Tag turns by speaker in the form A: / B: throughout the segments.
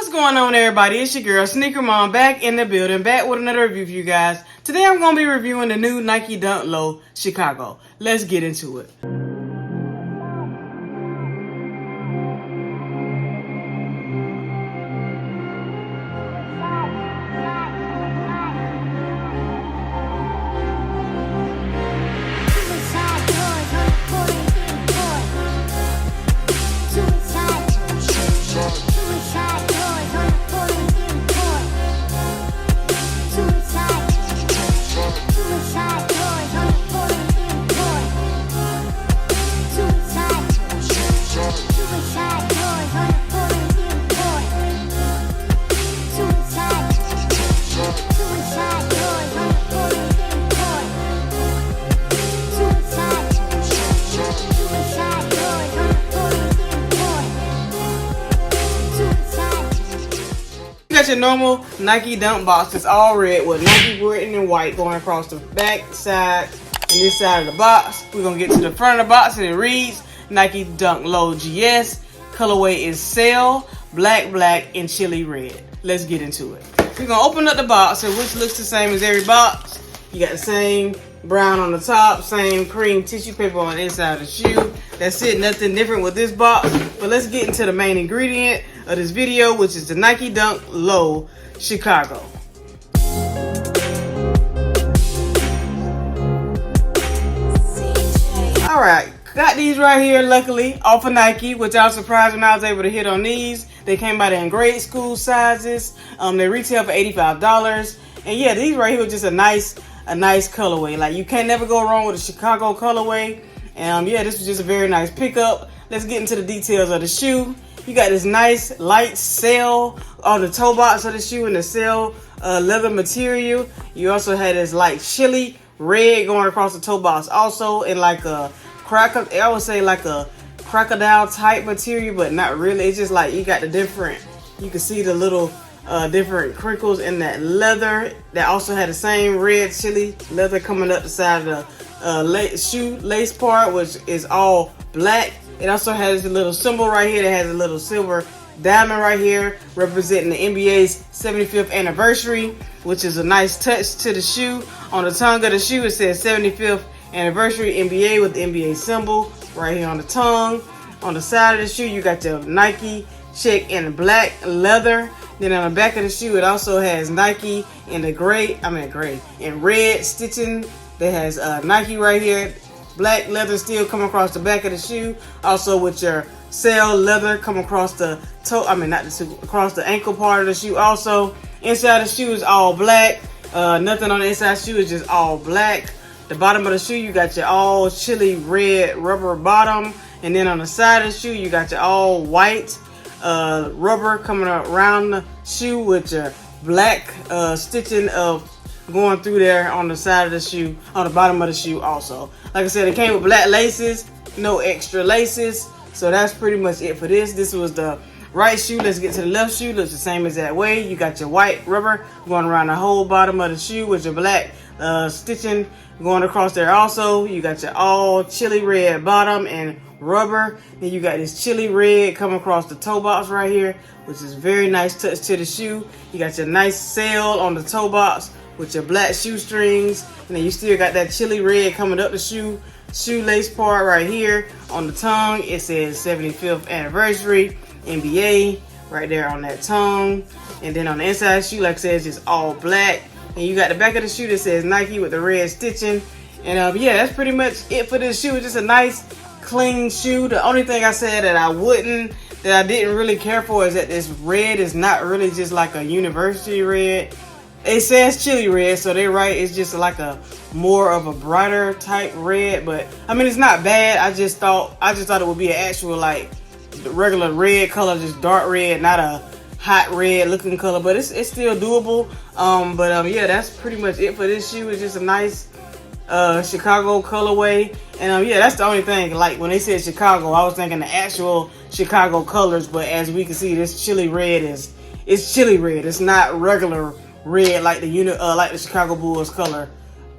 A: What's going on, everybody? It's your girl SnkrMom back in the building, back with another review for you guys. Today I'm going to be reviewing the new Nike Dunk Low Chicago. Let's get into it. Your normal Nike Dunk box is all red with Nike written in white going across the back, side, and this side of the box. We're going to get to the front of the box and it reads Nike Dunk Low GS. Colorway is Sail, Black, and Chile Red. Let's get into it. We're going to open up the box, which looks the same as every box. You got the same brown on the top, same cream tissue paper on the inside of the shoe. That's it, nothing different with this box. But let's get into the main ingredient of this video, which is the Nike Dunk Low Chicago. Alright, got these right here, luckily, off of Nike, which I was surprised when I was able to hit on these. They came out in grade school sizes. They retail for $85. And yeah, these right here are just a nice colorway. Like, you can't never go wrong with a Chicago colorway. And yeah, this was just a very nice pickup. Let's get into the details of the shoe. You got this nice light sail on the toe box of the shoe and the sail leather material. You also had this light chili red going across the toe box, also in like a I would say like a crocodile type material, but not really. It's just like you got the different. You can see the little different crinkles in that leather. That also had the same red chili leather coming up the side of the shoe lace part, which is all black. It also has a little symbol right here that has a little silver diamond right here representing the NBA's 75th anniversary, which is a nice touch to the shoe. On the tongue of the shoe, it says 75th anniversary NBA with the NBA symbol right here on the tongue. On the side of the shoe, you got your Nike check in black leather. Then on the back of the shoe, it also has Nike in the in red stitching. That has Nike right here. Black leather still come across the back of the shoe. Also with your sail leather come across the toe. Across the ankle part of the shoe. Also, inside the shoe is all black. Nothing on the inside the shoe is just all black. The bottom of the shoe, you got your all chili red rubber bottom. And then on the side of the shoe, you got your all white rubber coming around the shoe with your black stitching of going through there on the side of the shoe, on the bottom of the shoe also. Like I said, it came with black laces, no extra laces. So that's pretty much it for this. This was the right shoe. Let's get to the left shoe. Looks the same as that way. You got your white rubber going around the whole bottom of the shoe with your black stitching going across there also. You got your all chili red bottom and rubber. Then you got this chili red coming across the toe box right here, which is very nice touch to the shoe. You got your nice sail on the toe box with your black shoestrings, and then you still got that chili red coming up the shoelace part right here. On the tongue, it says 75th anniversary NBA right there on that tongue. And then on the inside of the shoe, like I said, it's just all black. And you got the back of the shoe that says Nike with the red stitching. And yeah, that's pretty much it for this shoe. It's just a nice, clean shoe. The only thing I said that I didn't really care for is that this red is not really just like a university red. It says chili red, so they're right. It's just like a more of a brighter type red, but I mean, it's not bad. I just thought it would be an actual like regular red color, just dark red, not a hot red looking color, but it's still doable. Yeah, that's pretty much it for this shoe. It's just a nice Chicago colorway, and yeah, that's the only thing. Like when they said Chicago, I was thinking the actual Chicago colors, but as we can see, this chili red it's chili red. It's not regular red like the Chicago Bulls color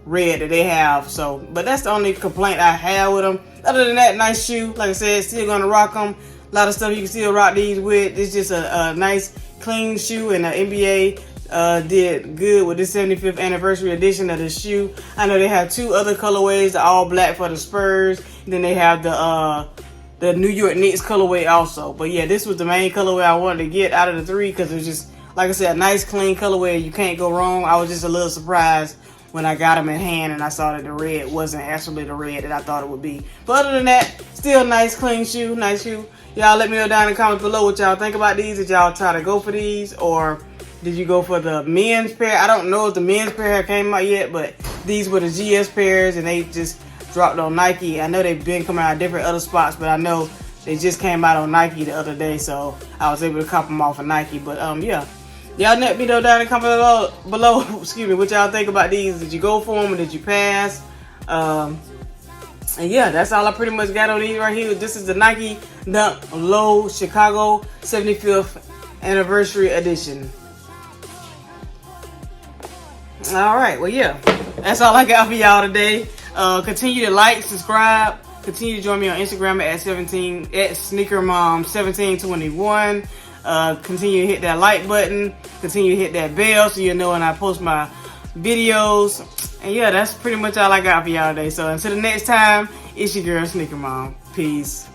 A: red that they have. So, but that's the only complaint I have with them. Other than that, nice shoe. Like I said, still gonna rock them. A lot of stuff you can still rock these with. It's just a nice clean shoe, and the NBA did good with this 75th anniversary edition of the shoe. I know they have 2 other colorways, the all black for the Spurs. Then they have the New York Knicks colorway also. But yeah, this was the main colorway I wanted to get out of the 3 because it was just, like I said, a nice clean colorway. You can't go wrong. I was just a little surprised when I got them in hand and I saw that the red wasn't actually the red that I thought it would be. But other than that, still nice clean shoe, nice shoe. Y'all let me know down in the comments below what y'all think about these. Did y'all try to go for these, or did you go for the men's pair? I don't know if the men's pair came out yet, but these were the GS pairs and they just dropped on Nike. I know they've been coming out of different other spots, but I know they just came out on Nike the other day, so I was able to cop them off of Nike. But yeah. Y'all let me know down in the comments below, excuse me, what y'all think about these. Did you go for them or did you pass? And yeah, that's all I pretty much got on these right here. This is the Nike Dunk Low Chicago 75th Anniversary Edition. Alright, well yeah, that's all I got for y'all today. Continue to like, subscribe, continue to join me on Instagram at SnkrMom 1721. Continue to hit that like button, continue to hit that bell so you'll know when I post my videos. And yeah, that's pretty much all I got for y'all today. So until the next time, it's your girl SnkrMom. Peace.